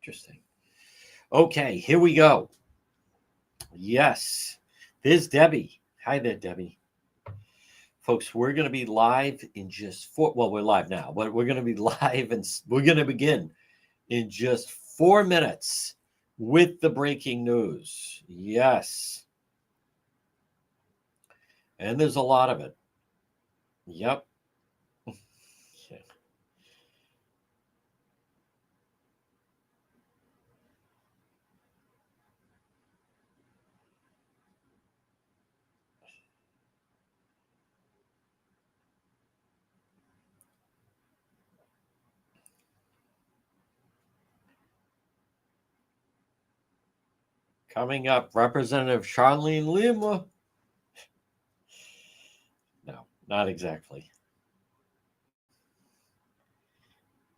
Interesting. Okay, here we go. Yes, there's Debbie. Hi there, Debbie. Folks, we're going to be live in just we're live now, but we're going to be live and we're going to begin in just 4 minutes with the breaking news. Yes. And there's a lot of it. Yep. Coming up, Representative Charlene Lima. No, not exactly.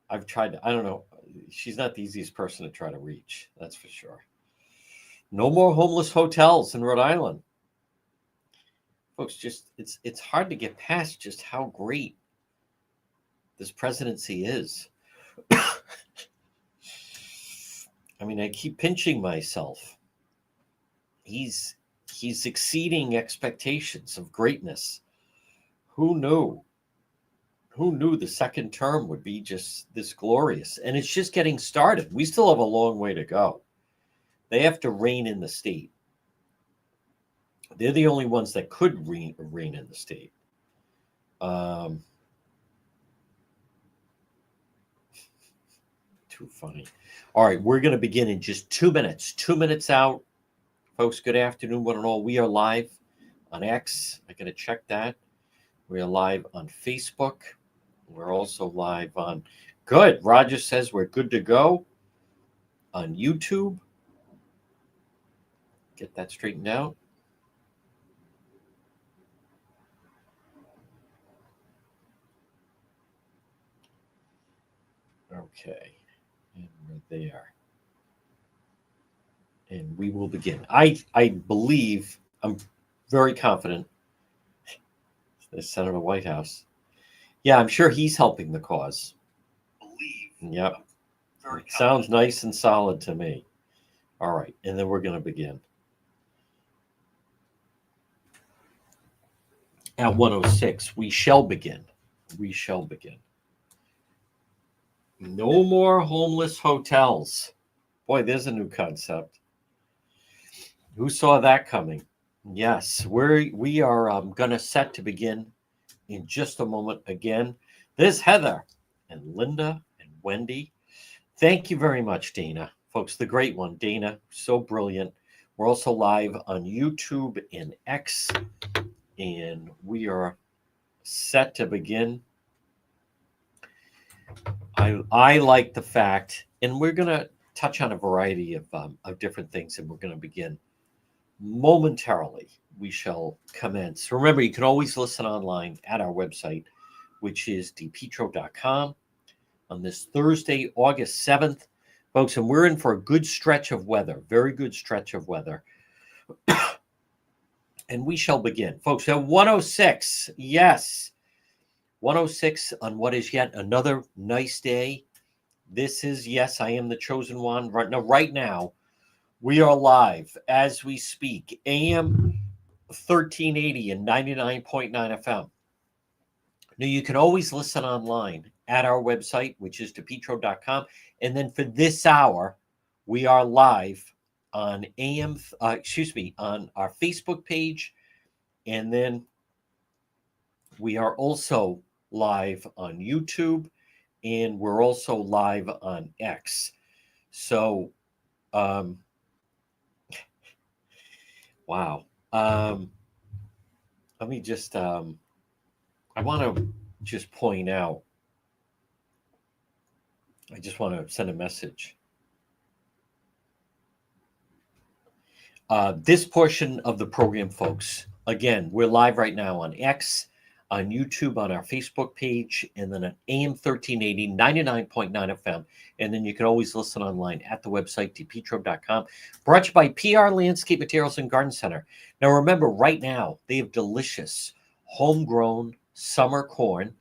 I've tried to, I don't know. She's not the easiest person to try to reach. That's for sure. No more homeless hotels in Rhode Island. Folks, just it's hard to get past just how great this presidency is. I mean, I keep pinching myself. He's exceeding expectations of greatness. Who knew? Who knew the second term would be just this glorious? And it's just getting started. We still have a long way to go. They have to rein in the state. They're the only ones that could rein in the state. Too funny. All right, we're going to begin in just 2 minutes. 2 minutes out. Folks, good afternoon, one and all. We are live on X. I got to check that. We are live on Facebook. We're also live on, good. Roger says we're good to go on YouTube. Get that straightened out. Okay, and we're there. And we will begin. I believe, I'm very confident, the Senator White House. Yeah, I'm sure he's helping the cause. Yep. Sounds nice and solid to me. All right, and then we're going to begin. At 1:06, we shall begin. We shall begin. No more homeless hotels. Boy, there's a new concept. Who saw that coming? Yes, we are going to set to begin in just a moment again. There's Heather and Linda and Wendy. Thank you very much, Dana. Folks, the great one, Dana, so brilliant. We're also live on YouTube and X, and we are set to begin. I like the fact, and we're going to touch on a variety of different things, and we're going to begin momentarily. We shall commence. Remember, you can always listen online at our website, which is dpetro.com, on this Thursday, August 7th. Folks, and we're in for a good stretch of weather, very good stretch of weather. And we shall begin. Folks, at 1:06, yes, 1:06 on what is yet another nice day. This is, yes, I am the chosen one. Right now, we are live as we speak, AM 1380 and 99.9 FM. Now, you can always listen online at our website, which is depetro.com. And then for this hour, we are live on on our Facebook page. And then we are also live on YouTube, and we're also live on X. So, wow. Let me just, I want to just point out, I just want to send a message. This portion of the program, folks, again, we're live right now on X, on YouTube, on our Facebook page, and then at AM 1380, 99.9 FM. And then you can always listen online at the website, dpetro.com. Brought to you by PR Landscape Materials and Garden Center. Now, remember, right now, they have delicious homegrown summer corn.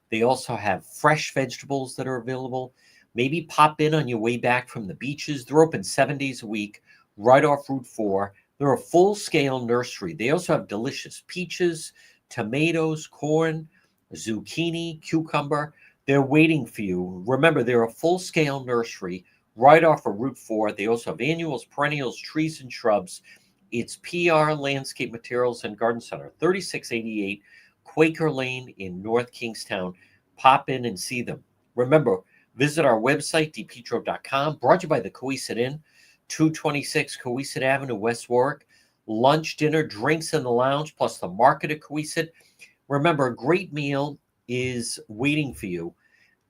They also have fresh vegetables that are available. Maybe pop in on your way back from the beaches. They're open 7 days a week, right off Route 4. They're a full-scale nursery. They also have delicious peaches, tomatoes, corn, zucchini, cucumber. They're waiting for you. Remember, they're a full-scale nursery right off of Route 4. They also have annuals, perennials, trees, and shrubs. It's PR Landscape Materials and Garden Center, 3688 Quaker Lane in North Kingstown. Pop in and see them. Remember, visit our website, dpetro.com. Brought to you by the Coesit Inn, 226 Coesit Avenue, West Warwick. Lunch, dinner, drinks in the lounge, plus the market at Coesit. Remember, a great meal is waiting for you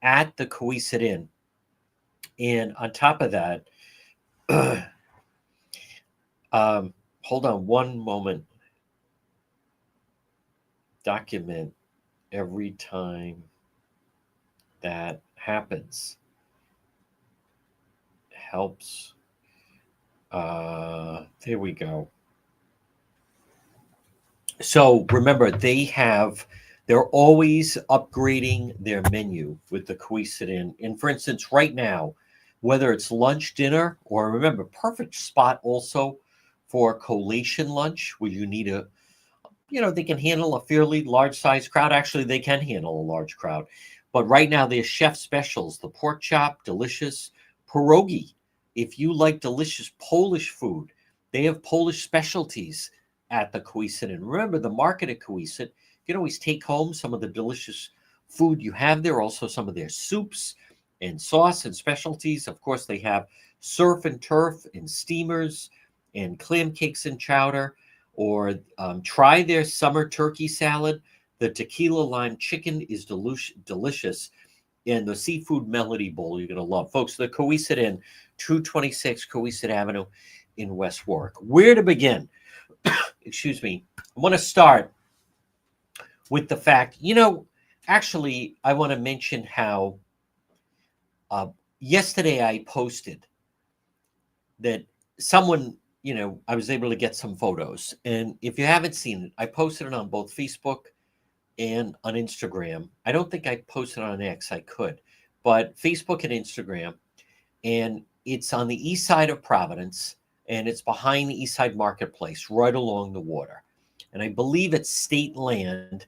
at the Coesit Inn. And on top of that, hold on one moment. Document every time that happens. Helps. There we go. So remember, they're always upgrading their menu with the Coesit Inn. And for instance, right now, whether it's lunch, dinner, or remember, perfect spot also for collation lunch, where you need they can handle a fairly large size crowd. Actually, they can handle a large crowd. But right now, their chef specials, the pork chop, delicious, pierogi. If you like delicious Polish food, they have Polish specialties at the Coesit. And remember, the market at Coesit, you can always take home some of the delicious food you have there, also some of their soups and sauce and specialties. Of course, they have surf and turf and steamers and clam cakes and chowder, or try their summer turkey salad. The tequila lime chicken is delicious. And the seafood melody bowl you're going to love. Folks, the Coesit Inn, 226 Coesit Avenue in West Warwick. Where to begin? Excuse me. I want to start with the fact, actually, I want to mention how yesterday I posted that someone, I was able to get some photos. And if you haven't seen it, I posted it on both Facebook and on Instagram. I don't think I posted on X. I could, but Facebook and Instagram. And it's on the east side of Providence, and it's behind the East Side Marketplace, right along the water. And I believe it's state land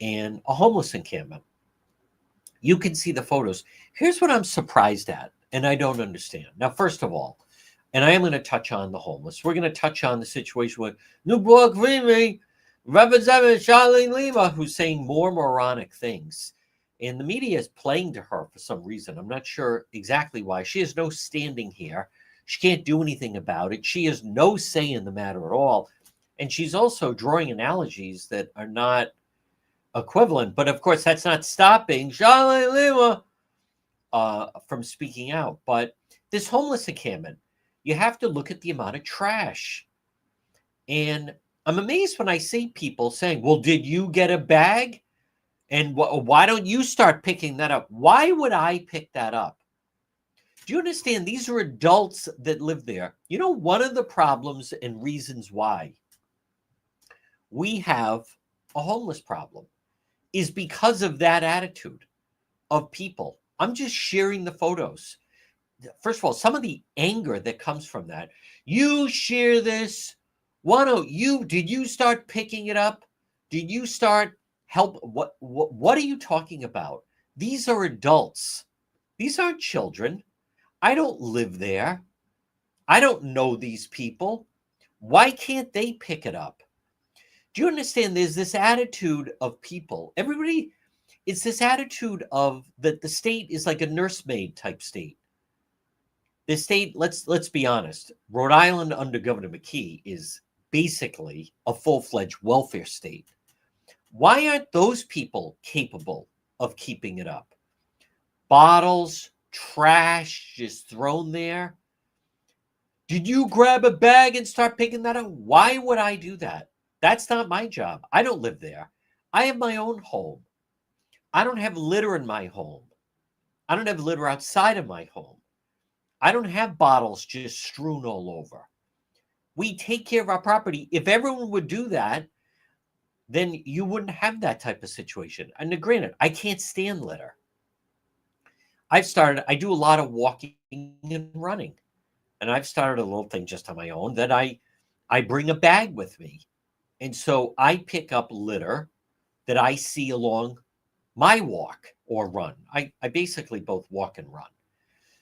and a homeless encampment. You can see the photos. Here's what I'm surprised at, and I don't understand. Now, first of all, and I am going to touch on the homeless. We're going to touch on the situation with Newport Creamy, Representative Charlene Lima, who's saying more moronic things. And the media is playing to her for some reason. I'm not sure exactly why. She has no standing here. She can't do anything about it. She has no say in the matter at all. And she's also drawing analogies that are not equivalent. But of course, that's not stopping Charlene Lima from speaking out. But this homeless encampment, you have to look at the amount of trash. And I'm amazed when I see people saying, well, did you get a bag? And why don't you start picking that up? Why would I pick that up? Do you understand? These are adults that live there. One of the problems and reasons why we have a homeless problem is because of that attitude of people. I'm just sharing the photos. First of all, some of the anger that comes from that. You share this. Why don't you? Did you start picking it up? Did you start help? What are you talking about? These are adults. These aren't children. I don't live there. I don't know these people. Why can't they pick it up? Do you understand? There's this attitude of people. Everybody, it's this attitude of that the state is like a nursemaid type state. The state, let's be honest, Rhode Island under Governor McKee is basically a full-fledged welfare state. Why aren't those people capable of keeping it up? Bottles, trash just thrown there. Did you grab a bag and start picking that up? Why would I do that? That's not my job. I don't live there. I have my own home. I don't have litter in my home. I don't have litter outside of my home. I don't have bottles just strewn all over. We take care of our property. If everyone would do that, then you wouldn't have that type of situation. And granted, I can't stand litter. I do a lot of walking and running. And I've started a little thing just on my own that I bring a bag with me. And so I pick up litter that I see along my walk or run. I basically both walk and run.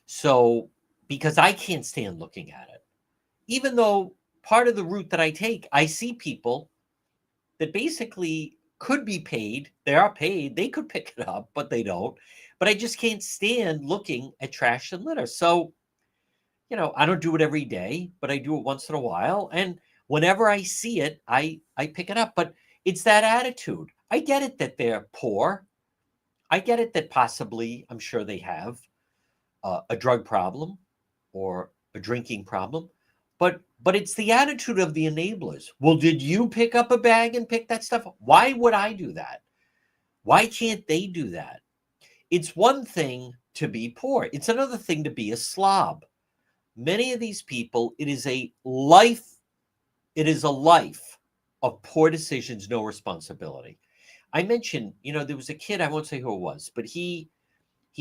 So because I can't stand looking at it, even though part of the route that I take, I see people that basically could be paid. They are paid. They could pick it up, but they don't. But I just can't stand looking at trash and litter. So, I don't do it every day, but I do it once in a while. And whenever I see it, I pick it up. But it's that attitude. I get it that they're poor. I get it that possibly, I'm sure they have a drug problem or a drinking problem, but it's the attitude of the enablers. Well, did you pick up a bag and pick that stuff up? Why would I do that? Why can't they do that? It's one thing to be poor. It's another thing to be a slob. Many of these people, it is a life of poor decisions, no responsibility. I mentioned, there was a kid, I won't say who it was, but he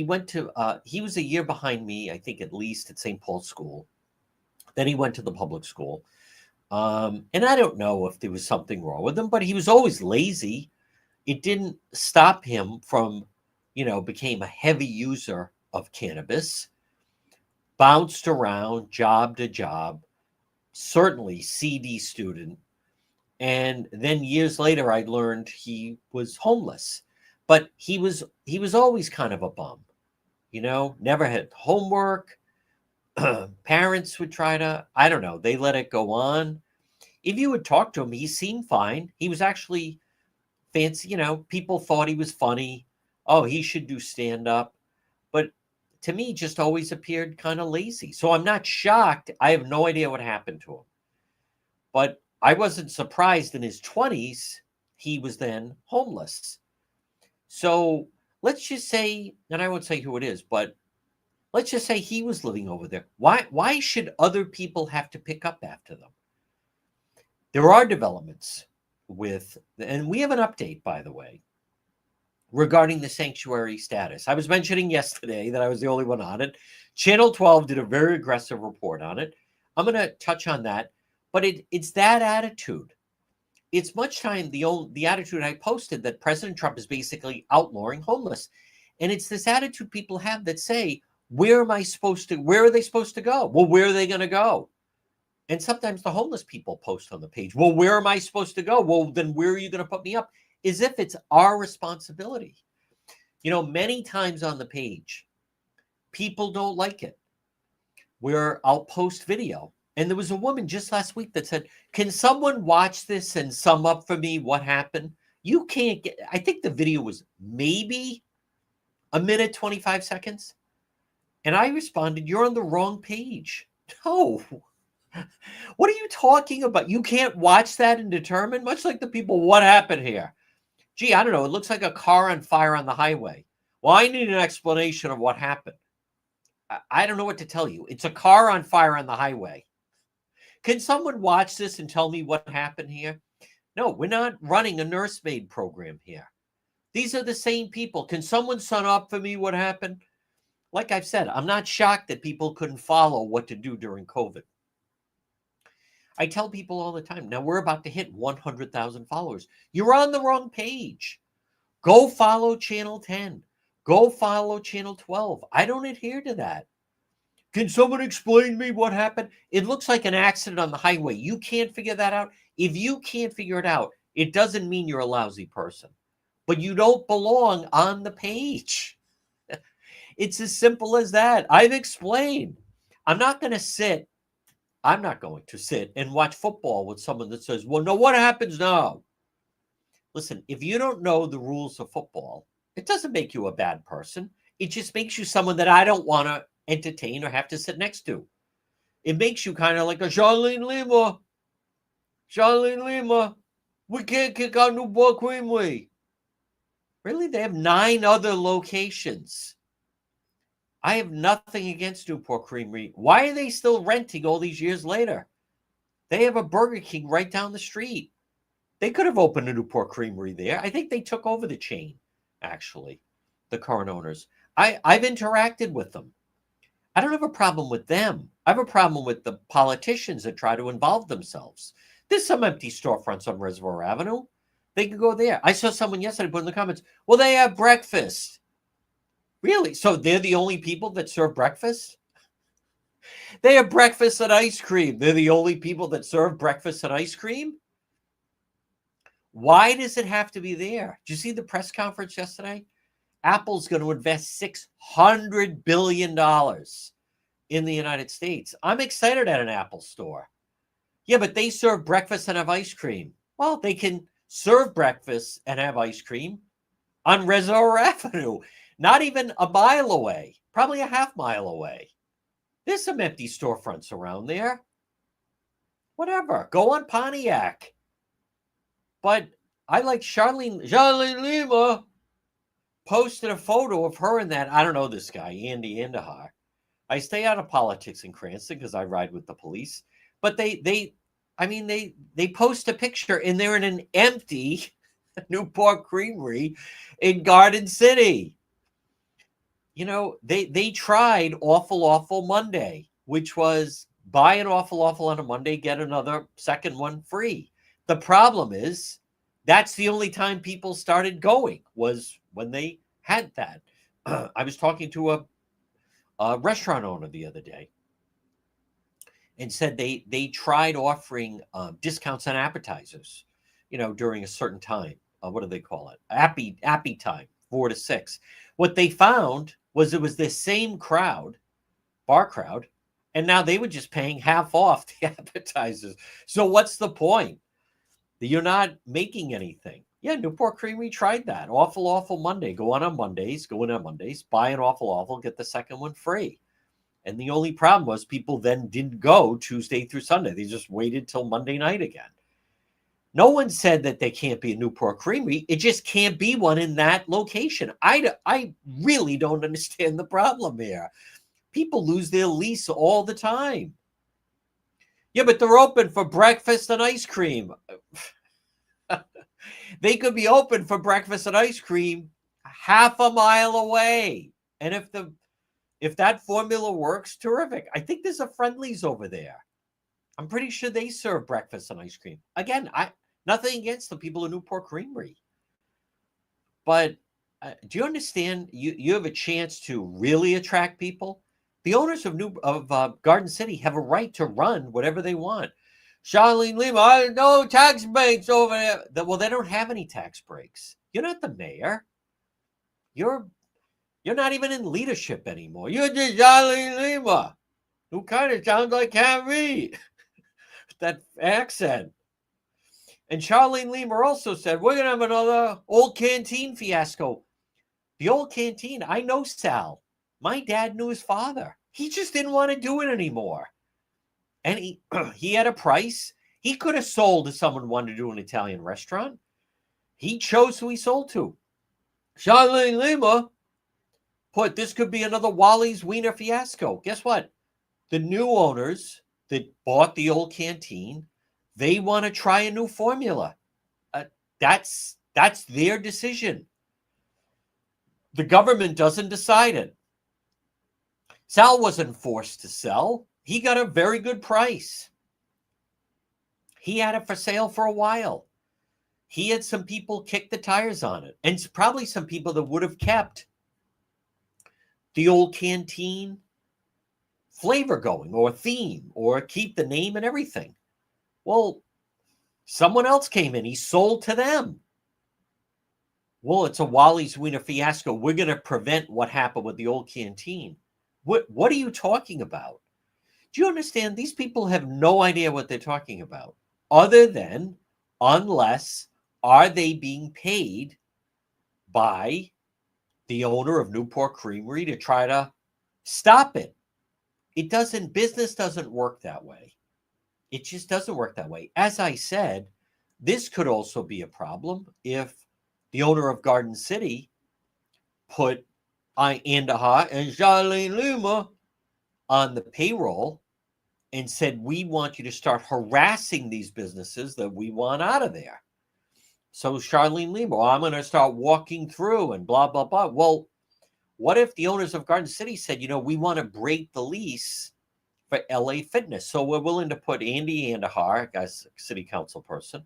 went to he was a year behind me, I think, at least at St. Paul's School. Then he went to the public school. And I don't know if there was something wrong with him, but he was always lazy. It didn't stop him from, became a heavy user of cannabis, bounced around job to job, certainly CD student. And then years later, I learned he was homeless, but he was always kind of a bum, never had homework. Parents would try to, I don't know, they let it go on. If you would talk to him, he seemed fine. He was actually fancy, people thought he was funny. Oh, he should do stand up. But to me, just always appeared kind of lazy. So I'm not shocked. I have no idea what happened to him. But I wasn't surprised in his 20s, he was then homeless. So let's just say, and I won't say who it is, but let's just say he was living over there. Why should other people have to pick up after them? There are developments and we have an update, by the way, regarding the sanctuary status. I was mentioning yesterday that I was the only one on it. Channel 12 did a very aggressive report on it. I'm going to touch on that, but it's that attitude. It's much time the attitude I posted that President Trump is basically outlawing homeless. And it's this attitude people have that say, where are they supposed to go? Well, where are they going to go? And sometimes the homeless people post on the page, well, where am I supposed to go? Well, then where are you going to put me up? As if it's our responsibility. Many times on the page, people don't like it, where I'll post video. And there was a woman just last week that said, can someone watch this and sum up for me what happened? You can't I think the video was maybe a minute, 25 seconds. And I responded, you're on the wrong page. No. What are you talking about? You can't watch that and determine, much like the people, what happened here? Gee, I don't know. It looks like a car on fire on the highway. Well, I need an explanation of what happened. I don't know what to tell you. It's a car on fire on the highway. Can someone watch this and tell me what happened here? No, we're not running a nursemaid program here. These are the same people. Can someone sum up for me what happened? Like I've said, I'm not shocked that people couldn't follow what to do during COVID. I tell people all the time, now we're about to hit 100,000 followers. You're on the wrong page. Go follow Channel 10. Go follow Channel 12. I don't adhere to that. Can someone explain to me what happened? It looks like an accident on the highway. You can't figure that out. If you can't figure it out, it doesn't mean you're a lousy person. But you don't belong on the page. It's as simple as that. I've explained. I'm not going to sit and watch football with someone that says, well, no, what happens now? Listen, if you don't know the rules of football, it doesn't make you a bad person. It just makes you someone that I don't want to entertain or have to sit next to. It makes you kind of like a Charlene Lima. Charlene Lima, we can't kick out Newport Creamery. Really? They have 9 other locations. I have nothing against Newport Creamery. Why are they still renting all these years later? They have a Burger King right down the street. They could have opened a Newport Creamery there. I think they took over the chain, actually, the current owners. I've interacted with them. I don't have a problem with them. I have a problem with the politicians that try to involve themselves. There's some empty storefronts on Reservoir Avenue. They could go there. I saw someone yesterday put in the comments, well, they have breakfast. Really? So they're the only people that serve breakfast? They have breakfast and ice cream. They're the only people that serve breakfast and ice cream? Why does it have to be there? Did you see the press conference yesterday? Apple's going to invest $600 billion in the United States. I'm excited at an Apple store. Yeah, but they serve breakfast and have ice cream. Well, they can serve breakfast and have ice cream on Reservoir Avenue, not even a mile away, probably a half mile away. There's some empty storefronts around there. Whatever. Go on Pontiac. But I like Charlene Lima posted a photo of her and that, I don't know this guy, Andy Indahar. I stay out of politics in Cranston because I ride with the police. But they post a picture and they're in an empty Newport Creamery in Garden City. You know, they tried Awful Monday, which was buy an Awful on a Monday, get another second one free. The problem is that's the only time people started going was when they had that. I was talking to a restaurant owner the other day and said they tried offering discounts on appetizers, you know, during a certain time. What do they call it? Appy time, 4 to 6. What they found was it was the same crowd, bar crowd, and now they were just paying half off the appetizers. So what's the point? You're not making anything. Yeah, Newport Creamery tried that. Awful Monday. Go in on Mondays, buy an Awful, get the second one free. And the only problem was people then didn't go Tuesday through Sunday. They just waited till Monday night again. No one said that there can't be a Newport Creamery. It just can't be one in that location. I really don't understand the problem here. People lose their lease all the time. Yeah, but they're open for breakfast and ice cream. They could be open for breakfast and ice cream half a mile away. And if that formula works, terrific. I think there's a Friendly's over there. I'm pretty sure they serve breakfast and ice cream. Again, nothing against the people in Newport Creamery. But do you understand? You have a chance to really attract people. The owners of Garden City have a right to run whatever they want. Charlene Lima, no tax breaks over there. Well, they don't have any tax breaks. You're not the mayor. You're not even in leadership anymore. You're just Charlene Lima, who kind of sounds like Carrie. That accent. And Charlene Lima also said, we're going to have another old canteen fiasco. The old canteen, I know Sal. My dad knew his father. He just didn't want to do it anymore. And he had a price. He could have sold to someone who wanted to do an Italian restaurant. He chose who he sold to. Charlene Lima put, this could be another Wally's Wiener fiasco. Guess what? The new owners that bought the old canteen, they want to try a new formula. That's their decision. The government doesn't decide it. Sal wasn't forced to sell. He got a very good price. He had it for sale for a while. He had some people kick the tires on it. And probably some people that would have kept the old canteen flavor going or theme or keep the name and everything. Well, someone else came in. He sold to them. Well, it's a Wally's Wiener fiasco. We're going to prevent what happened with the old canteen. What are you talking about? Do you understand? These people have no idea what they're talking about. Other than, unless, are they being paid by the owner of Newport Creamery to try to stop it? Business doesn't work that way. It just doesn't work that way. As I said, this could also be a problem if the owner of Garden City put Indahar and Charlene Lima on the payroll and said, we want you to start harassing these businesses that we want out of there. So Charlene Lima, I'm going to start walking through and blah, blah, blah. Well, What if the owners of Garden City said, we want to break the lease for LA Fitness, so we're willing to put Andy Andahar, as city council person,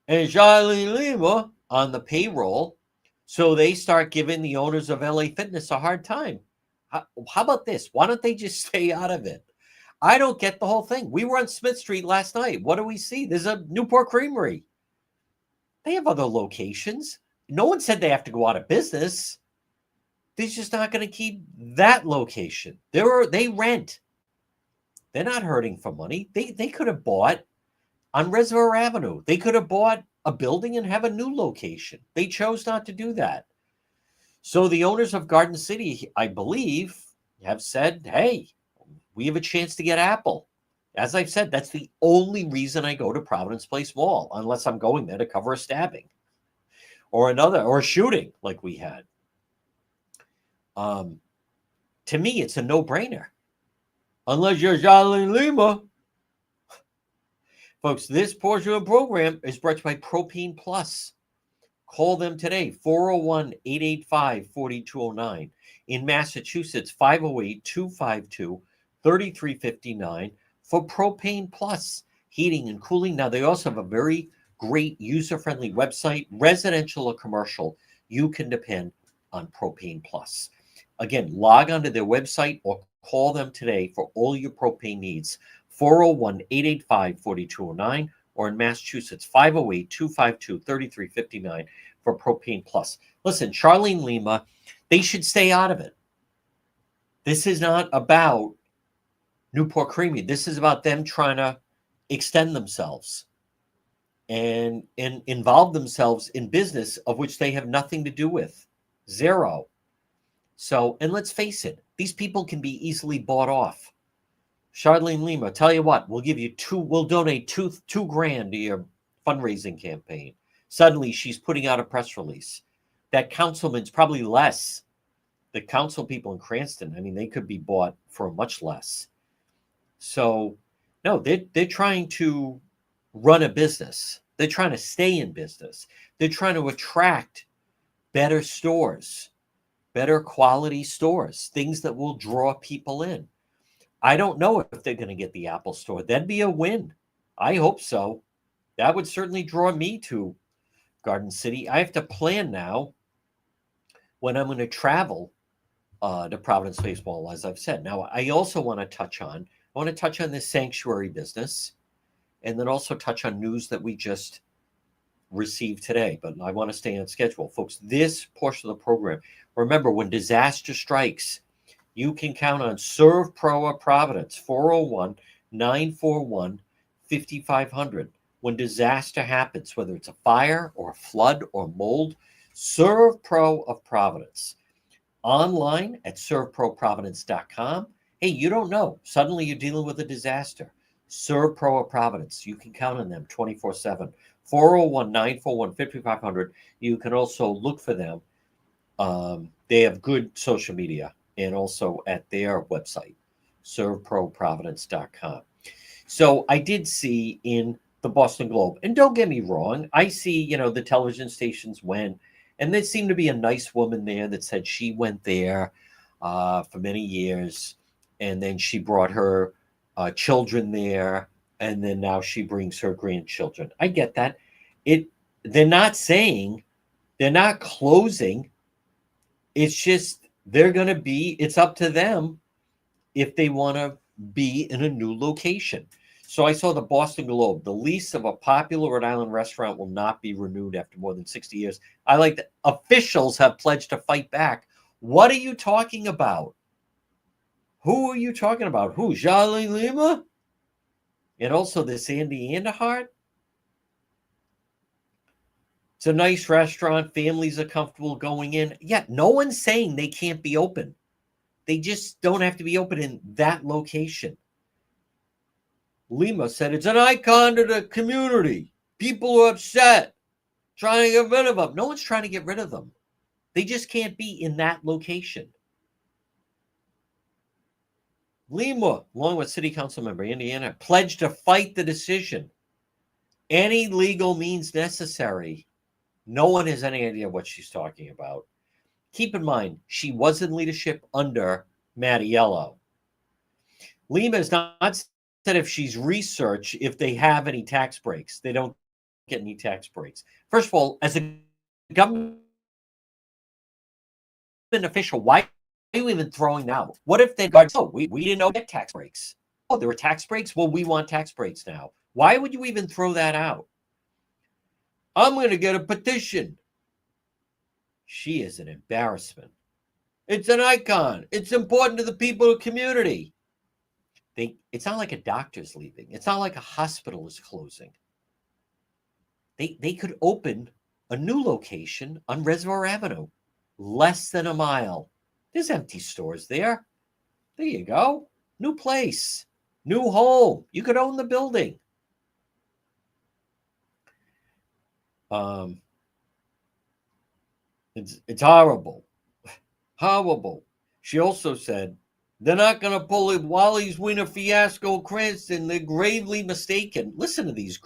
and Charlene Lima on the payroll, so they start giving the owners of LA Fitness a hard time. How about this? Why don't they just stay out of it? I don't get the whole thing. We were on Smith Street last night. What do we see? There's a Newport Creamery. They have other locations. No one said they have to go out of business. They're just not going to keep that location. They rent. They're not hurting for money. They could have bought on Reservoir Avenue. They could have bought a building and have a new location. They chose not to do that. So the owners of Garden City, I believe, have said, hey, we have a chance to get Apple. As I've said, that's the only reason I go to Providence Place Mall, unless I'm going there to cover a stabbing or a shooting like we had. To me, it's a no-brainer. Unless you're Charlene Lima. Folks, this portion of the program is brought to you by Propane Plus. Call them today, 401-885-4209. In Massachusetts, 508-252-3359 for Propane Plus heating and cooling. Now, they also have a very great user-friendly website, residential or commercial. You can depend on Propane Plus. Again, log onto their website or call them today for all your propane needs, 401-885-4209, or in Massachusetts, 508-252-3359 for Propane Plus. Listen, Charlene Lima, they should stay out of it. This is not about Newport Creamery. This is about them trying to extend themselves and involve themselves in business of which they have nothing to do with. Zero. So, and let's face it, these people can be easily bought off. Charlene Lima, tell you what, we'll donate $2,000 to your fundraising campaign. Suddenly she's putting out a press release. That councilman's probably less. The council people in Cranston, I mean, they could be bought for much less. So, no, they're trying to run a business. They're trying to stay in business. They're trying to attract better stores, better quality stores, things that will draw people in. I don't know if they're going to get the Apple Store. That'd be a win. I hope so. That would certainly draw me to Garden City. I have to plan now when I'm going to travel to Providence Place Mall, as I've said. Now, I also want to touch on this sanctuary business, and then also touch on news that we just received today. But I want to stay on schedule. Folks, this portion of the program, remember, when disaster strikes, you can count on ServPro of Providence, 401-941-5500. When disaster happens, whether it's a fire or a flood or mold, ServPro of Providence. Online at servproprovidence.com. Hey, you don't know. Suddenly you're dealing with a disaster. ServPro of Providence. You can count on them 24/7. 401-941-5500. You can also look for them. They have good social media, and also at their website, servproprovidence.com. So I did see in the Boston Globe, and don't get me wrong, I see, the television stations went, and there seemed to be a nice woman there that said she went there for many years, and then she brought her children there, and then now she brings her grandchildren. I get that. They're not saying, they're not closing. It's just it's up to them if they want to be in a new location. So I saw the Boston Globe. The lease of a popular Rhode Island restaurant will not be renewed after more than 60 years. I like that. Officials have pledged to fight back. What are you talking about? Who are you talking about? Who? Charlene Lima? And also this Andy Andahart? It's a nice restaurant. Families are comfortable going in. Yeah, no one's saying they can't be open. They just don't have to be open in that location. Lima said it's an icon to the community. People are upset, trying to get rid of them. No one's trying to get rid of them. They just can't be in that location. Lima, along with City Council member Indiana, pledged to fight the decision. Any legal means necessary. No one has any idea what she's talking about. Keep in mind, she was in leadership under Mattiello. Lima has not said if she's researched if they have any tax breaks. They don't get any tax breaks. First of all, as a government official, why are you even throwing them out? What if they guards? Oh, we didn't know we get tax breaks. Oh, there were tax breaks. Well, we want tax breaks now. Why would you even throw that out? I'm going to get a petition. She is an embarrassment. It's an icon. It's important to the people of the community. It's not like a doctor's leaving. It's not like a hospital is closing. They could open a new location on Reservoir Avenue, less than a mile. There's empty stores there. There you go. New place, new home. You could own the building. Um, it's horrible, horrible. She also said they're not going to pull it. Wally's Wiener Fiasco Cranston. They're gravely mistaken. Listen to these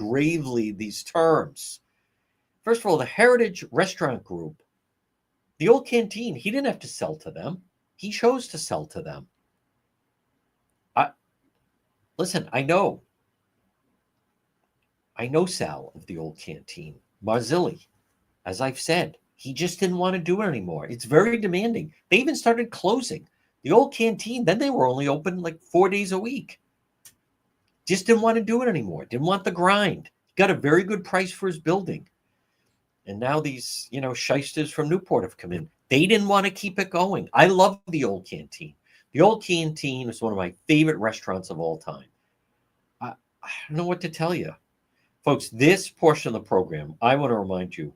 terms. First of all, the Heritage Restaurant Group, the old canteen, he didn't have to sell to them. He chose to sell to them. Listen, I know Sal of the old canteen, Marzilli. As I've said, he just didn't want to do it anymore. It's very demanding. They even started closing. The old canteen, then they were only open like 4 days a week. Just didn't want to do it anymore. Didn't want the grind. Got a very good price for his building. And now these, shysters from Newport have come in. They didn't want to keep it going. I love the old canteen. The old canteen is one of my favorite restaurants of all time. I don't know what to tell you. Folks, this portion of the program, I want to remind you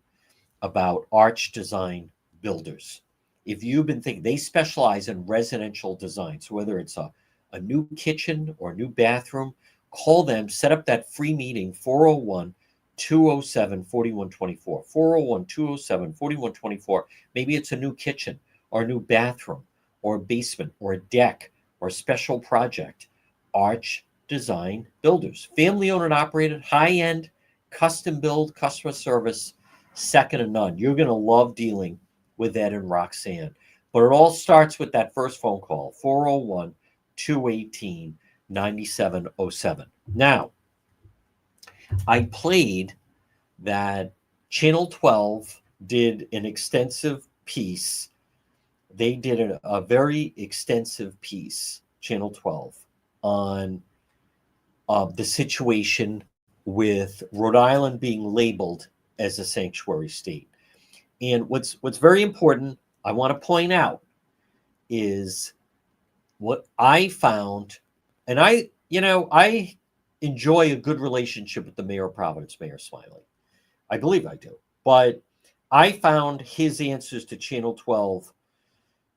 about Arch Design Builders. If you've been thinking, they specialize in residential design. So whether it's a new kitchen or a new bathroom, call them, set up that free meeting, 401-207-4124. 401-207-4124. Maybe it's a new kitchen or a new bathroom or a basement or a deck or a special project. Arch Design Builders. Family owned and operated, high-end, custom build, customer service, second to none. You're going to love dealing with Ed and Roxanne. But it all starts with that first phone call, 401-218-9707. Now, I played that Channel 12 did an extensive piece. They did a very extensive piece, Channel 12, on the situation with Rhode Island being labeled as a sanctuary state. And what's very important, I want to point out, is what I found, and I enjoy a good relationship with the mayor of Providence, Mayor Smiley. I believe I do. But I found his answers to Channel 12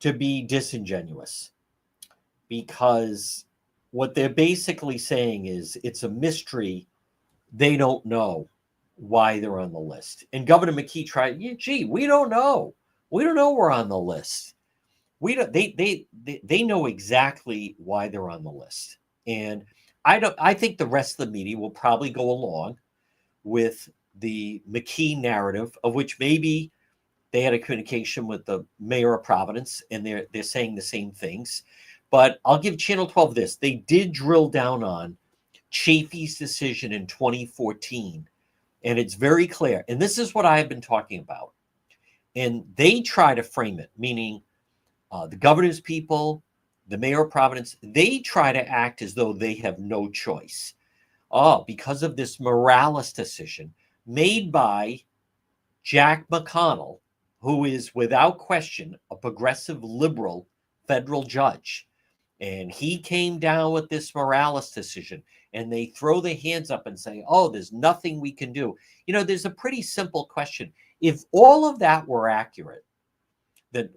to be disingenuous, because what they're basically saying is it's a mystery. They don't know why they're on the list. And Governor McKee tried, we don't know. We don't know we're on the list. We don't. They know exactly why they're on the list. And I think the rest of the media will probably go along with the McKee narrative, of which maybe they had a communication with the mayor of Providence and they're saying the same things. But I'll give Channel 12 this. They did drill down on Chafee's decision in 2014. And it's very clear. And this is what I've been talking about. And they try to frame it, meaning the governor's people, the mayor of Providence, they try to act as though they have no choice. Because of this Morales decision made by Jack McConnell, who is without question a progressive liberal federal judge. And he came down with this Morales decision, and they throw their hands up and say, there's nothing we can do. There's a pretty simple question. If all of that were accurate, then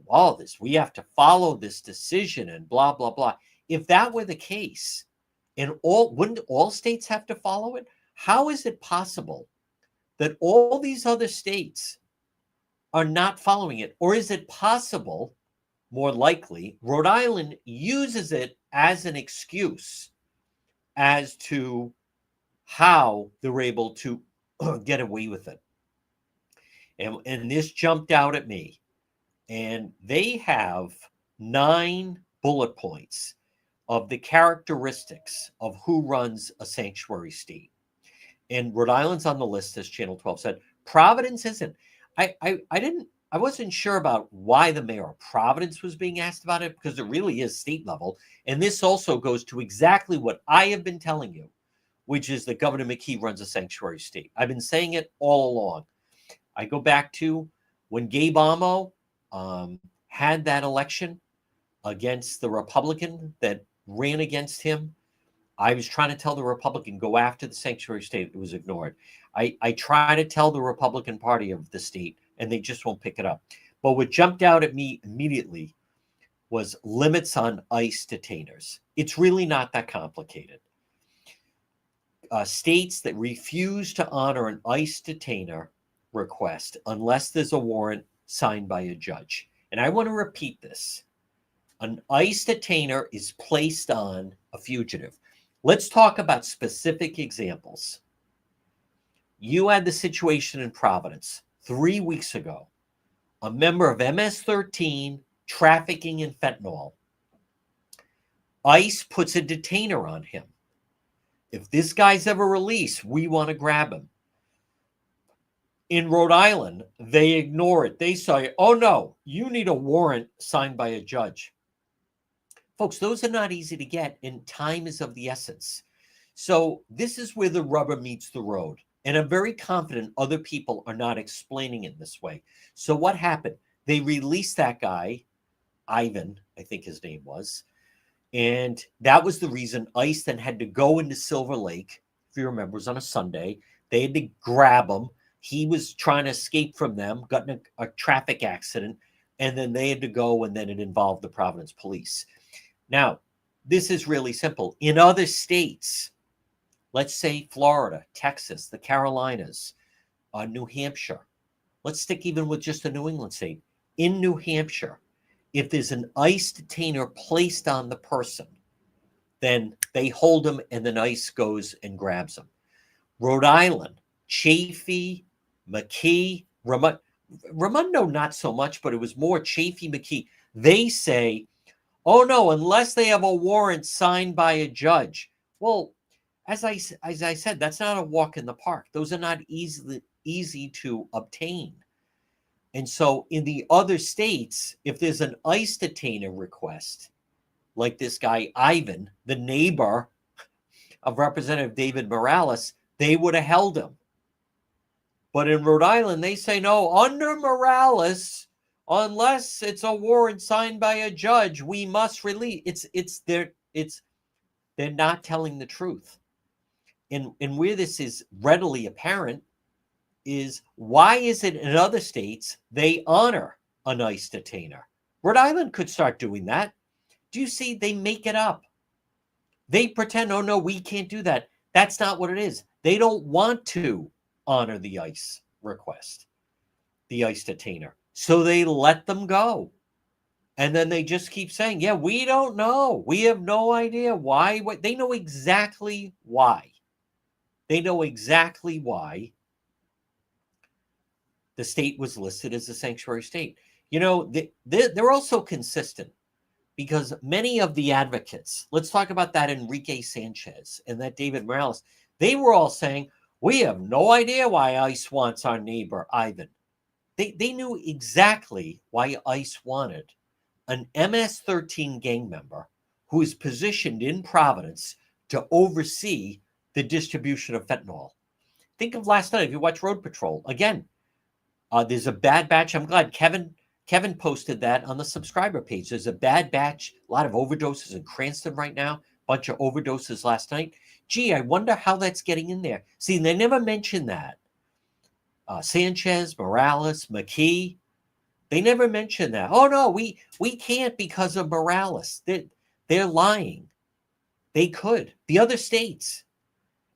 we have to follow this decision and blah, blah, blah. If that were the case, and wouldn't all states have to follow it? How is it possible that all these other states are not following it? Or is it possible, more likely, Rhode Island uses it as an excuse as to how they're able to get away with it? And this jumped out at me. And they have 9 bullet points of the characteristics of who runs a sanctuary state. And Rhode Island's on the list, as Channel 12 said. Providence isn't. I wasn't sure about why the mayor of Providence was being asked about it, because it really is state level. And this also goes to exactly what I have been telling you, which is that Governor McKee runs a sanctuary state. I've been saying it all along. I go back to when Gabe Amo had that election against the Republican that ran against him. I was trying to tell the Republican, go after the sanctuary state. It was ignored. I try to tell the Republican Party of the state, and they just won't pick it up. But what jumped out at me immediately was limits on ICE detainers. It's really not that complicated. States that refuse to honor an ICE detainer request unless there's a warrant signed by a judge. And I want to repeat this. An ICE detainer is placed on a fugitive. Let's talk about specific examples. You had the situation in Providence 3 weeks ago. A member of MS-13 trafficking in fentanyl. ICE puts a detainer on him. If this guy's ever released, we want to grab him. In Rhode Island, they ignore it. They say, oh no, you need a warrant signed by a judge. Folks, those are not easy to get, and time is of the essence. So this is where the rubber meets the road. And I'm very confident other people are not explaining it this way. So what happened? They released that guy, Ivan, I think his name was. And that was the reason ICE then had to go into Silver Lake. If you remember, it was on a Sunday. They had to grab him. He was trying to escape from them, got in a traffic accident, and then they had to go, and then it involved the Providence police. Now, this is really simple. In other states, let's say Florida, Texas, the Carolinas, New Hampshire. Let's stick even with just a New England state. In New Hampshire, if there's an ICE detainer placed on the person, then they hold him and then ICE goes and grabs him. Rhode Island, Chafee, McKee, Raimondo, not so much, but it was more Chafee, McKee. They say, oh no, unless they have a warrant signed by a judge. Well, as I said, that's not a walk in the park. Those are not easy to obtain. And so in the other states, if there's an ICE detainer request, like this guy, Ivan, the neighbor of Representative David Morales, they would have held him. But in Rhode Island, they say, no, under Morales, unless it's a warrant signed by a judge, we must release. They're not telling the truth. And where this is readily apparent is, why is it in other states they honor an ICE detainer? Rhode Island could start doing that. Do you see? They make it up. They pretend, oh no, we can't do that. That's not what it is. They don't want to honor the ICE request, the ICE detainer. So they let them go. And then they just keep saying, yeah, we don't know. We have no idea why. They know exactly why. They know exactly why the state was listed as a sanctuary state. You know, they're also consistent, because many of the advocates, let's talk about that Enrique Sanchez and that David Morales, they were all saying, we have no idea why ICE wants our neighbor, Ivan. They knew exactly why ICE wanted an MS-13 gang member who is positioned in Providence to oversee the distribution of fentanyl. Think of last night, if you watch Road Patrol. Again, there's a bad batch. I'm glad Kevin posted that on the subscriber page. There's a bad batch, a lot of overdoses in Cranston right now, bunch of overdoses last night. Gee, I wonder how that's getting in there. See, they never mentioned that. Sanchez, Morales, McKee, they never mentioned that. Oh no, we can't because of Morales. They're lying. They could. The other states.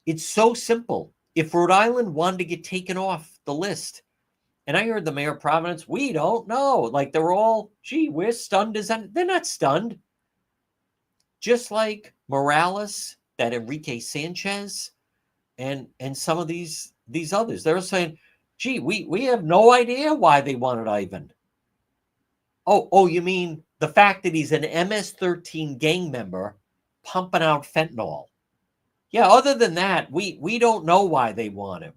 It's so simple. If Rhode Island wanted to get taken off the list, and I heard the mayor of Providence, we don't know. Like, they're all, gee, we're stunned as that. They're not stunned. Just like Morales, that Enrique Sanchez, and some of these others. They're saying, gee, we have no idea why they wanted Ivan. Oh, you mean the fact that he's an MS-13 gang member pumping out fentanyl? Yeah, other than that, we don't know why they want him.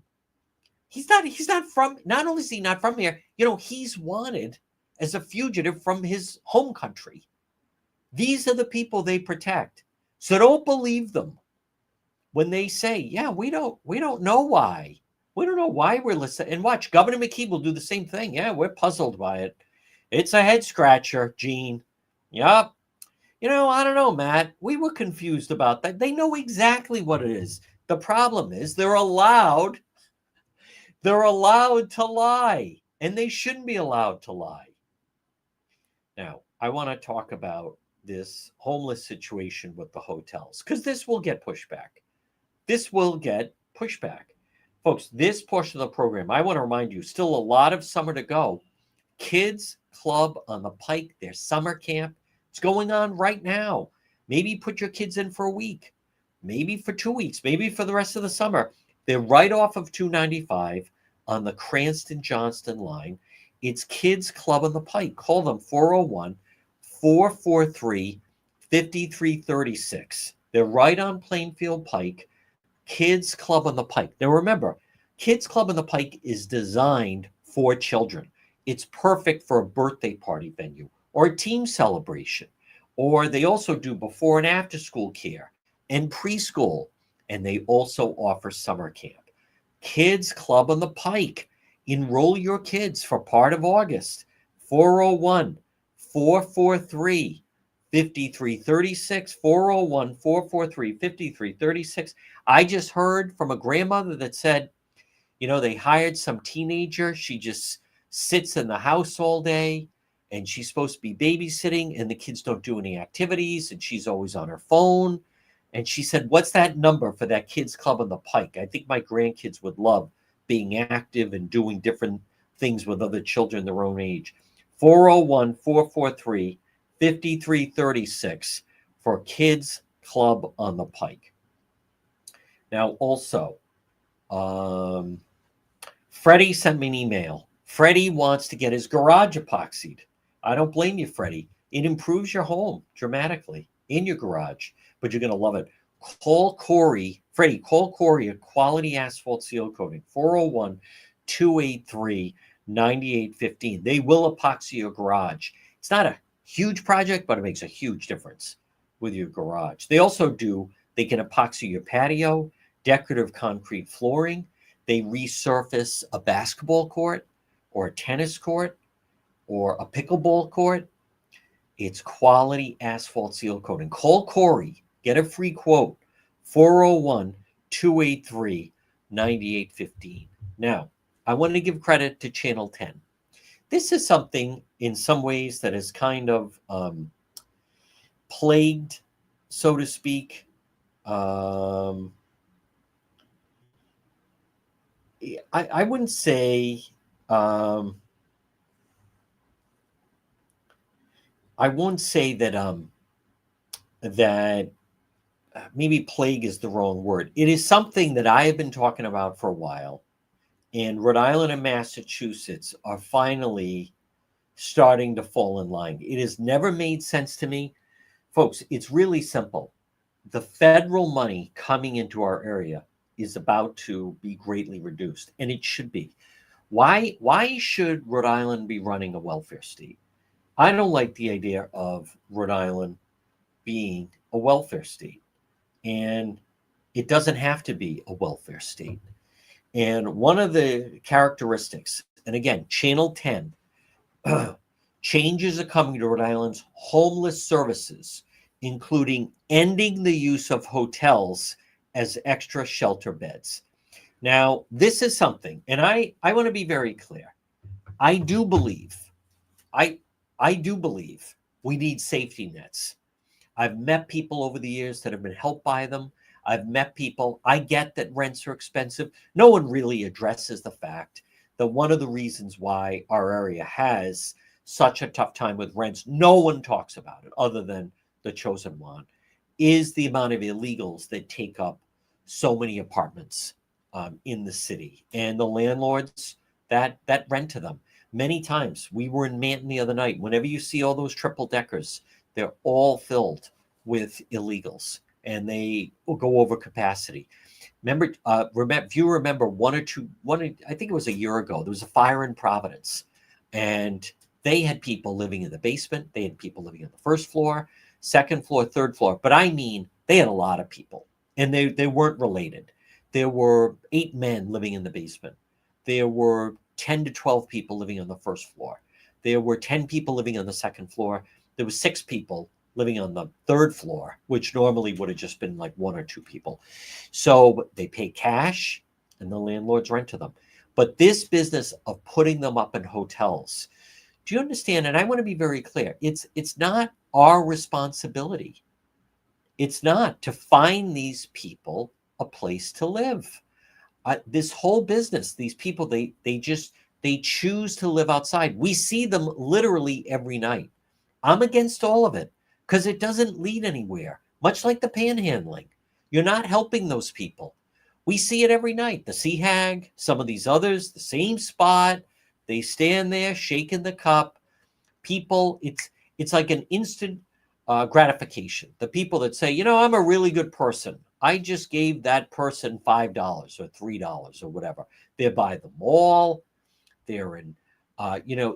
He's not from, not only is he not from here, he's wanted as a fugitive from his home country. These are the people they protect. So don't believe them when they say, yeah, we don't know why. We don't know why we're listening. And watch, Governor McKee will do the same thing. Yeah, we're puzzled by it. It's a head scratcher, Gene. Yup. I don't know, Matt. We were confused about that. They know exactly what it is. The problem is they're allowed to lie, and they shouldn't be allowed to lie. Now, I want to talk about this homeless situation with the hotels, because this will get pushback. This will get pushback. Folks, this portion of the program, I want to remind you, still a lot of summer to go. Kids Club on the Pike, their summer camp, it's going on right now. Maybe put your kids in for a week, maybe for 2 weeks, maybe for the rest of the summer. They're right off of 295 on the Cranston Johnston line. It's Kids Club on the Pike. Call them 401-443-5336. They're right on Plainfield Pike. Kids Club on the Pike. Now remember, Kids Club on the Pike is designed for children. It's perfect for a birthday party venue or a team celebration. Or they also do before and after school care and preschool. And they also offer summer camp. Kids Club on the Pike. Enroll your kids for part of August. 401-443-5336. 401-443-5336. I just heard from a grandmother that said, they hired some teenager. She just sits in the house all day, and she's supposed to be babysitting, and the kids don't do any activities, and she's always on her phone. And she said, what's that number for that Kids Club on the Pike? I think my grandkids would love being active and doing different things with other children their own age. 401-443-5336 for Kids Club on the Pike. Now, also, Freddie sent me an email. Freddie wants to get his garage epoxied. I don't blame you, Freddie. It improves your home dramatically in your garage, but you're going to love it. Call Corey, Freddie, call Corey at Quality Asphalt Seal Coating, 401-283-9815. They will epoxy your garage. It's not a huge project, but it makes a huge difference with your garage. They can epoxy your patio, decorative concrete flooring. They resurface a basketball court or a tennis court or a pickleball court. It's Quality Asphalt Seal Coating. Call Corey. Get a free quote. 401-283-9815. Now, I want to give credit to Channel 10. This is something in some ways that is kind of plagued, so to speak. I wouldn't say that maybe plague is the wrong word. It is something that I have been talking about for a while, and Rhode Island and Massachusetts are finally starting to fall in line. It has never made sense to me. Folks, it's really simple. The federal money coming into our area is about to be greatly reduced, and it should be. Why should Rhode Island be running a welfare state? I don't like the idea of Rhode Island being a welfare state, and it doesn't have to be a welfare state. And one of the characteristics, and again, Channel 10, changes are coming to Rhode Island's homeless services, including ending the use of hotels as extra shelter beds. Now, this is something, and I want to be very clear. I do believe we need safety nets. I've met people over the years that have been helped by them. I've met people. I get that rents are expensive. No one really addresses the fact that one of the reasons why our area has such a tough time with rents, no one talks about it other than the chosen one, is the amount of illegals that take up so many apartments in the city, and the landlords that rent to them. Many times. We were in Manton the other night. Whenever you see all those triple deckers, they're all filled with illegals, and they will go over capacity. If you remember I think it was a year ago, there was a fire in Providence, and they had people living in the basement. They had people living on the first floor, second floor, third floor. But I mean, they had a lot of people, and they weren't related. There were 8 men living in the basement. There were 10 to 12 people living on the first floor. There were 10 people living on the second floor. There were 6 people living on the third floor, which normally would have just been like 1 or 2 people. So they pay cash and the landlords rent to them. But this business of putting them up in hotels, do you understand? And I want to be very clear. It's not our responsibility. It's not to find these people a place to live. This whole business, these people, they choose to live outside. We see them literally every night. I'm against all of it because it doesn't lead anywhere, much like the panhandling. You're not helping those people. We see it every night. The Sea Hag, some of these others, the same spot. They stand there shaking the cup. People, it's like an instant gratification. The people that say, I'm a really good person. I just gave that person $5 or $3 or whatever. They're by the mall. They're in,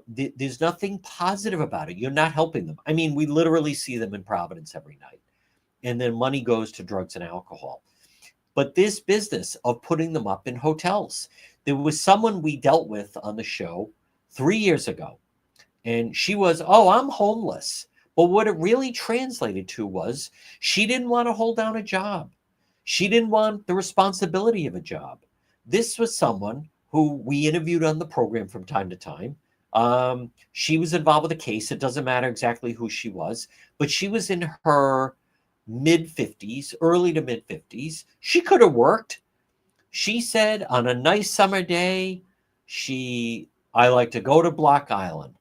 there's nothing positive about it. You're not helping them. I mean, we literally see them in Providence every night. And then money goes to drugs and alcohol. But this business of putting them up in hotels, there was someone we dealt with on the show 3 years ago. And she was, I'm homeless. But what it really translated to was she didn't want to hold down a job. She didn't want the responsibility of a job. This was someone who we interviewed on the program from time to time. She was involved with a case. It doesn't matter exactly who she was, but she was in her mid-50s, early to mid-50s. She could have worked. She said on a nice summer day, I like to go to Block Island.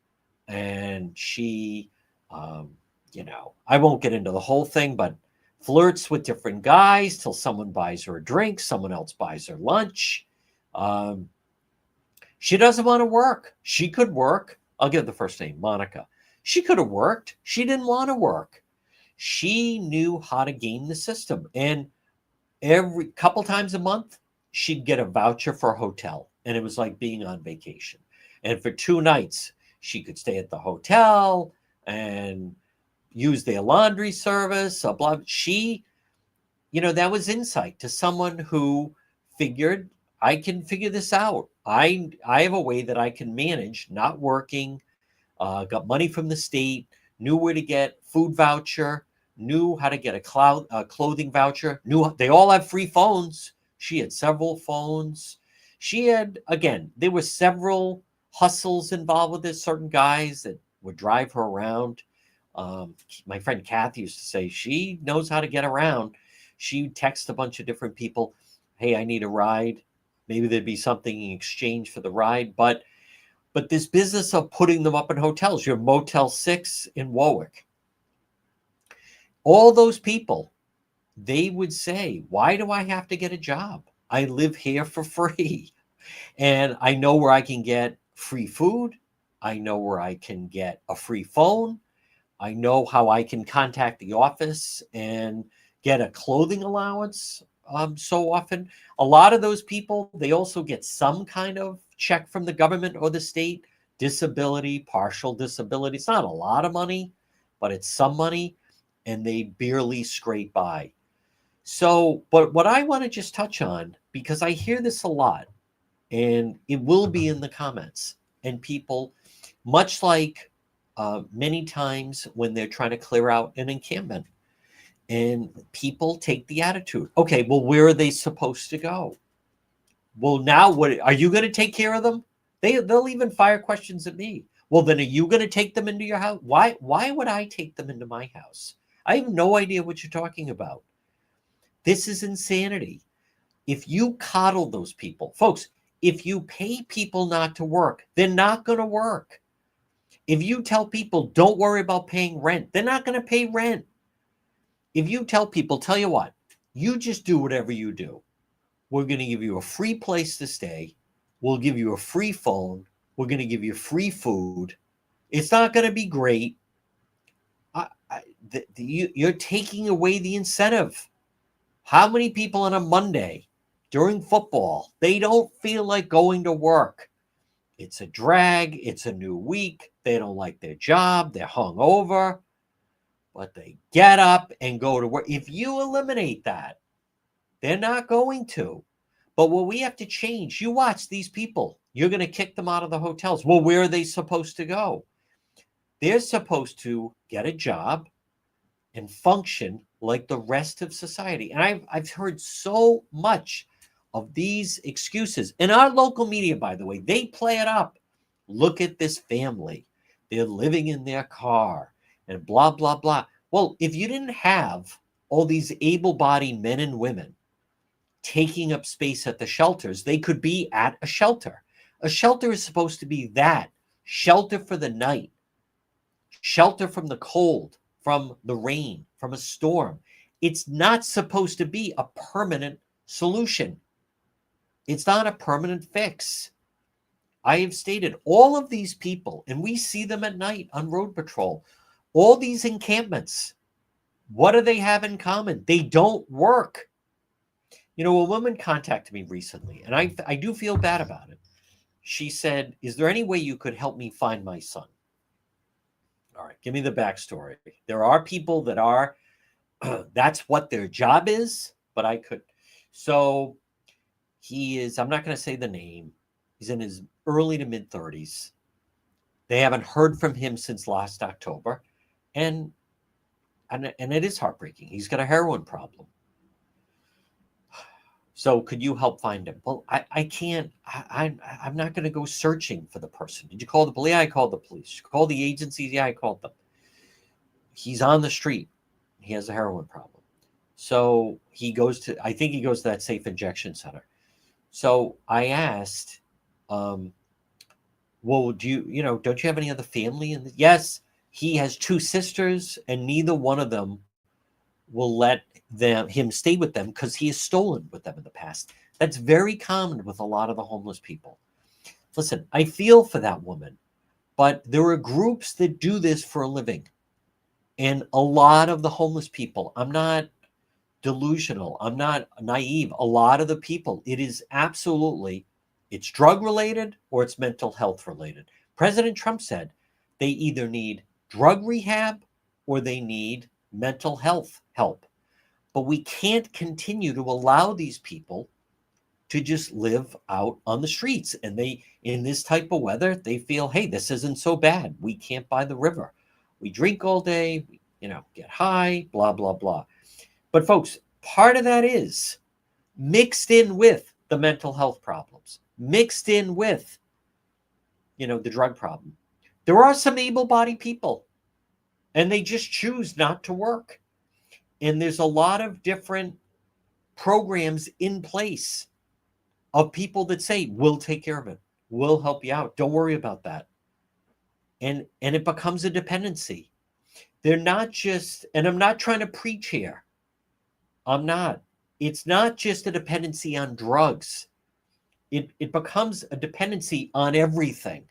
And she, I won't get into the whole thing, but flirts with different guys till someone buys her a drink, someone else buys her lunch. She doesn't want to work. She could work. I'll give the first name, Monica. She could have worked. She didn't want to work. She knew how to game the system. And every couple times a month, she'd get a voucher for a hotel. And it was like being on vacation. And for 2 nights, she could stay at the hotel and use their laundry service. Blah. She, that was insight to someone who figured, I can figure this out. I have a way that I can manage not working, got money from the state, knew where to get food voucher, knew how to get a clothing voucher, knew they all have free phones. She had several phones. She had, again, there were several hustles involved with this, certain guys that would drive her around. My friend Kathy used to say she knows how to get around. She would text a bunch of different people, hey, I need a ride. Maybe there'd be something in exchange for the ride. But this business of putting them up in hotels, your Motel 6 in Warwick, all those people, they would say, why do I have to get a job? I live here for free. And I know where I can get free food. I know where I can get a free phone. I know how I can contact the office and get a clothing allowance so often. A lot of those people, they also get some kind of check from the government or the state, disability, partial disability. It's not a lot of money, but it's some money, and they barely scrape by. So, but what I want to just touch on, because I hear this a lot, and it will be in the comments, and people, much like many times when they're trying to clear out an encampment, and people take the attitude, okay, well, where are they supposed to go? Well, now what are you going to take care of them? They'll even fire questions at me. Well, then are you going to take them into your house? Why would I take them into my house? I have no idea what you're talking about. This is insanity. If you coddle those people, folks, if you pay people not to work, they're not going to work. If you tell people don't worry about paying rent, they're not going to pay rent. If you tell people, tell you what, you just do whatever you do. We're going to give you a free place to stay. We'll give you a free phone. We're going to give you free food. It's not going to be great. You're taking away the incentive. How many people on a Monday during football, they don't feel like going to work? It's a drag. It's a new week. They don't like their job. They're hungover, but they get up and go to work. If you eliminate that, they're not going to. But what we have to change, you watch these people. You're going to kick them out of the hotels. Well, where are they supposed to go? They're supposed to get a job and function like the rest of society. And I've heard so much of these excuses. In our local media, by the way, they play it up. Look at this family. They're living in their car and blah, blah, blah. Well, if you didn't have all these able-bodied men and women taking up space at the shelters, they could be at a shelter. A shelter is supposed to be that shelter for the night, shelter from the cold, from the rain, from a storm. It's not supposed to be a permanent solution. It's not a permanent fix. I have stated all of these people, and we see them at night on road patrol, all these encampments. What do they have in common? They don't work. You know, a woman contacted me recently, and I do feel bad about it. She said, is there any way you could help me find my son? All right, give me the backstory. There are people that are, that's what their job is, but I could. So he is, I'm not going to say the name. He's in his early to mid 30s. They haven't heard from him since last October. And it is heartbreaking. He's got a heroin problem. So could you help find him? Well, I can't. I'm not going to go searching for the person. Did you call the police? Yeah, I called the police. You call the agencies? Yeah, I called them. He's on the street. He has a heroin problem. So he goes to, I think he goes to that safe injection center. So I asked, well, don't you have any other family? Yes, he has two sisters, and neither one of them will let him stay with them because he has stolen with them in the past. That's very common with a lot of the homeless people. Listen, I feel for that woman, but there are groups that do this for a living. And a lot of the homeless people, I'm not delusional, I'm not naive. A lot of the people, it is absolutely, it's drug related or it's mental health related. President Trump said they either need drug rehab or they need mental health help. But we can't continue to allow these people to just live out on the streets. And they, in this type of weather, they feel, hey, this isn't so bad. We camp by the river. We drink all day, get high, blah, blah, blah. But folks, part of that is mixed in with the mental health problems, mixed in with, the drug problem. There are some able-bodied people, and they just choose not to work. And there's a lot of different programs in place of people that say, we'll take care of it. We'll help you out. Don't worry about that. And it becomes a dependency. They're not just, and I'm not trying to preach here. I'm not. It's not just a dependency on drugs. It becomes a dependency on everything.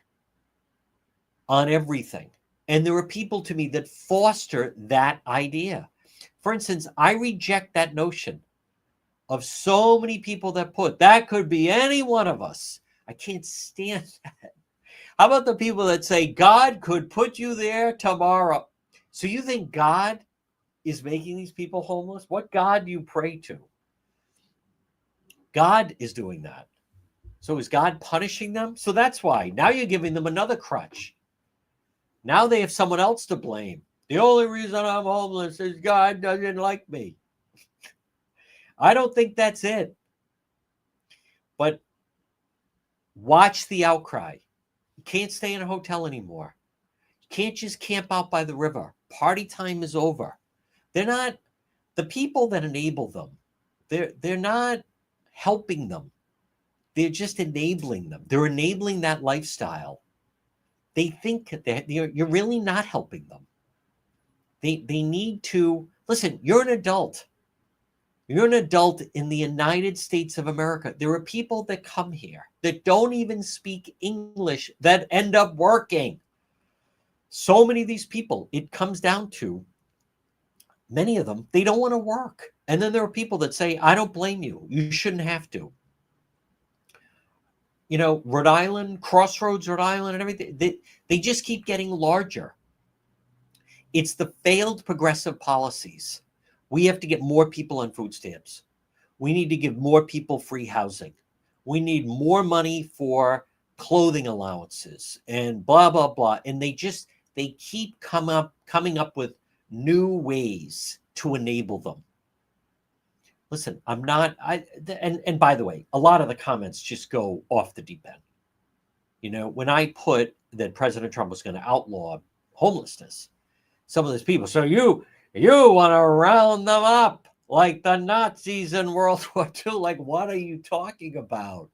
On everything. And there are people to me that foster that idea. For instance, I reject that notion of so many people that put, that could be any one of us. I can't stand that. How about the people that say, God could put you there tomorrow? So you think God is making these people homeless? What God do you pray to? God is doing that. So is God punishing them? So that's why. Now you're giving them another crutch. Now they have someone else to blame. The only reason I'm homeless is God doesn't like me. I don't think that's it. But watch the outcry. You can't stay in a hotel anymore. You can't just camp out by the river. Party time is over. They're not, the people that enable them, they're not helping them. They're just enabling them. They're enabling that lifestyle. They think that you're really not helping them. They need to, listen, you're an adult. You're an adult in the United States of America. There are people that come here that don't even speak English that end up working. So many of these people, it comes down to many of them, they don't want to work. And then there are people that say, I don't blame you. You shouldn't have to. You know, Rhode Island, Crossroads, Rhode Island, and everything, they just keep getting larger. It's the failed progressive policies. We have to get more people on food stamps. We need to give more people free housing. We need more money for clothing allowances and blah, blah, blah. And they keep coming up with new ways to enable them. Listen, and by the way, a lot of the comments just go off the deep end. You know, when I put that President Trump was going to outlaw homelessness, some of those people, so you want to round them up like the Nazis in World War II. Like, what are you talking about?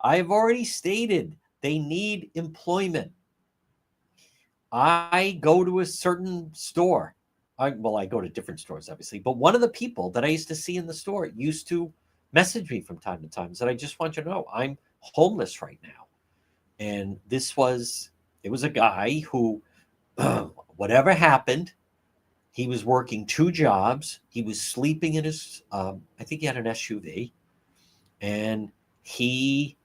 I've already stated they need employment. I go to a certain store. I go to different stores, obviously, but one of the people that I used to see in the store used to message me from time to time, said, I just want you to know I'm homeless right now. And it was a guy who, whatever happened, he was working 2 jobs. He was sleeping in his, I think he had an SUV, and he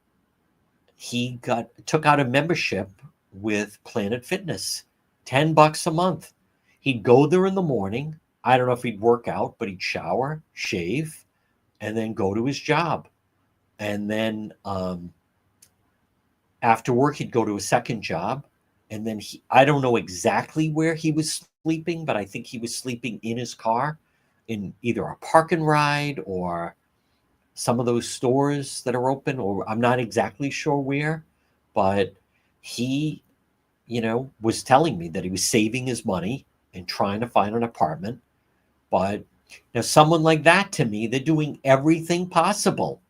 took out a membership with Planet Fitness, $10 a month. He'd go there in the morning. I don't know if he'd work out, but he'd shower, shave, and then go to his job. And then after work, he'd go to a second job. And then I don't know exactly where he was sleeping, but I think he was sleeping in his car in either a park and ride or some of those stores that are open, or I'm not exactly sure where, but he, was telling me that he was saving his money and trying to find an apartment. But someone like that, to me, they're doing everything possible.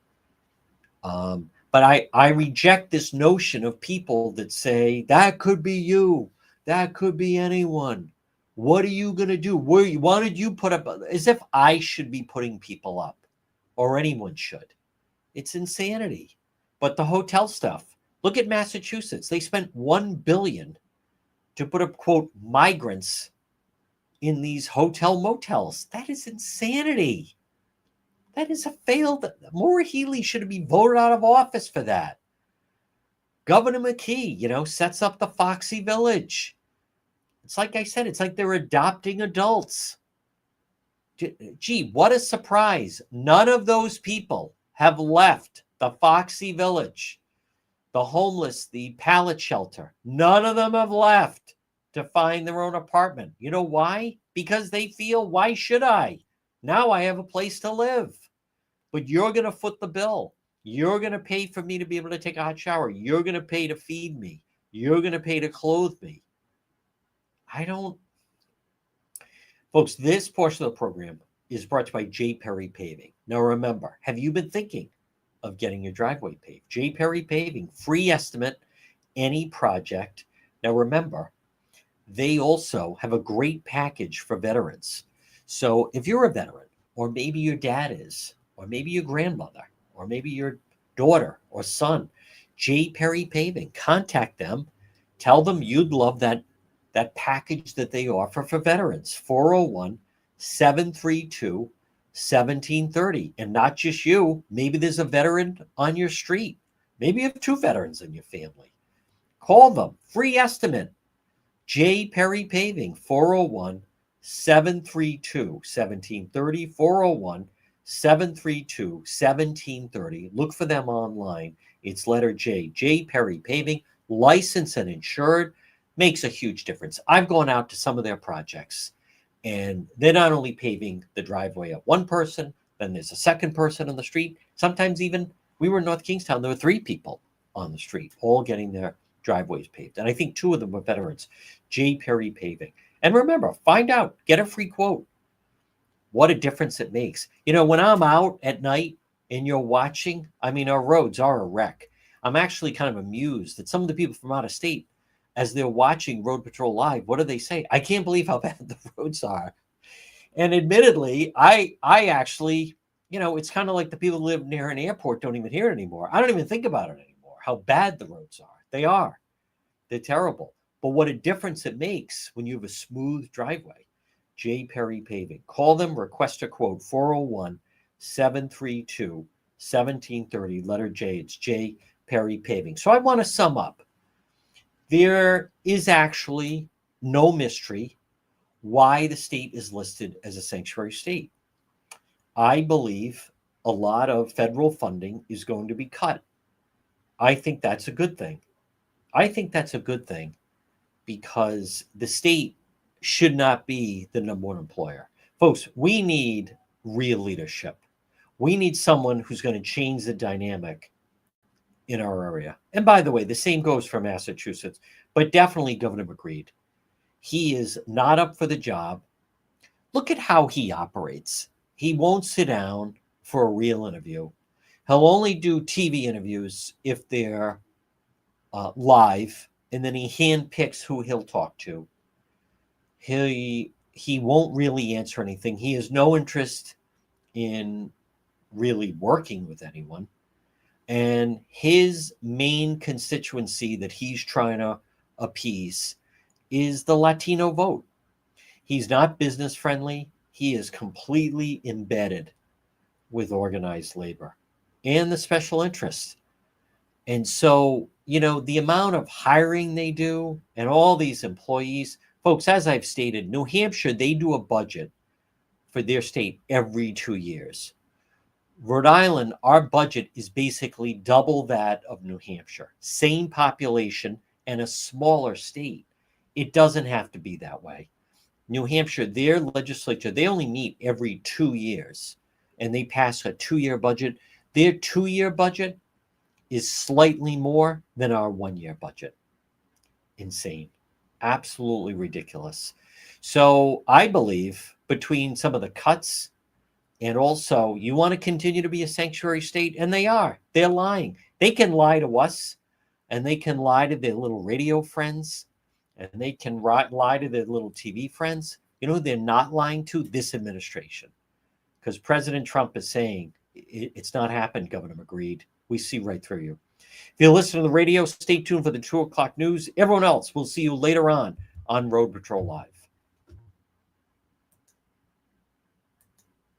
But I reject this notion of people that say, that could be you, that could be anyone. What are you going to do? Why did you put up? As if I should be putting people up, or anyone should. It's insanity. But the hotel stuff, look at Massachusetts. They spent $1 billion to put up, quote, migrants in these hotel motels. That is insanity. That is a failed. Maura Healey should be voted out of office for that. Governor McKee, sets up the Foxy Village. It's like I said, it's like they're adopting adults. Gee, what a surprise. None of those people have left the Foxy Village, the homeless, the pallet shelter. None of them have left to find their own apartment. You know why? Because they feel, why should I? Now I have a place to live. But you're going to foot the bill. You're going to pay for me to be able to take a hot shower. You're going to pay to feed me. You're going to pay to clothe me. Folks, this portion of the program is brought to you by J. Perry Paving. Now remember, have you been thinking of getting your driveway paved? J. Perry Paving, free estimate, any project. Now remember, they also have a great package for veterans. So if you're a veteran, or maybe your dad is, or maybe your grandmother, or maybe your daughter or son, J. Perry Paving, contact them. Tell them you'd love that package that they offer for veterans. 401-732-1730. And not just you. Maybe there's a veteran on your street. Maybe you have 2 veterans in your family. Call them. Free estimate. J. Perry Paving, 401-732-1730. 401-732-1730. Look for them online. It's letter J. J. Perry Paving, licensed and insured. Makes a huge difference. I've gone out to some of their projects, and they're not only paving the driveway of one person, then there's a second person on the street. Sometimes even, we were in North Kingstown, there were 3 people on the street, all getting their driveways paved. And I think 2 of them were veterans. J. Perry Paving. And remember, find out, get a free quote. What a difference it makes. When I'm out at night and you're watching, our roads are a wreck. I'm actually kind of amused that some of the people from out of state, as they're watching Road Patrol Live, what do they say? I can't believe how bad the roads are. And admittedly, I actually, it's kind of like the people who live near an airport don't even hear it anymore. I don't even think about it anymore, how bad the roads are. They are. They're terrible. But what a difference it makes when you have a smooth driveway. J. Perry Paving. Call them, request a quote, 401 732 1730, letter J. It's J. Perry Paving. So I want to sum up. There is actually no mystery why the state is listed as a sanctuary state. I believe a lot of federal funding is going to be cut. I think that's a good thing. I think that's a good thing because the state should not be the number one employer. Folks, we need real leadership. We need someone who's going to change the dynamic in our area. And by the way, the same goes for Massachusetts, but definitely Governor McGreed. He is not up for the job. Look at how he operates. He won't sit down for a real interview. He'll only do TV interviews if they're live, and then he handpicks who he'll talk to. He won't really answer anything. He has no interest in really working with anyone. And his main constituency that he's trying to appease is the Latino vote. He's not business friendly. He is completely embedded with organized labor and the special interests. And so, the amount of hiring they do and all these employees, folks, as I've stated, New Hampshire, they do a budget for their state every 2 years. Rhode Island, our budget is basically double that of New Hampshire. Same population and a smaller state. It doesn't have to be that way. New Hampshire, their legislature, they only meet every 2 years and they pass a 2-year budget. Their 2-year budget is slightly more than our 1-year budget. Insane. Absolutely ridiculous. So I believe between some of the cuts and also you want to continue to be a sanctuary state, and they are. They're lying. They can lie to us, and they can lie to their little radio friends, and they can lie to their little TV friends. You know who they're not lying to? This administration. Because President Trump is saying, it's not happened, Governor McGreed. We see right through you. If you listen to the radio, stay tuned for the 2 o'clock news. Everyone else, we'll see you later on Road Patrol Live.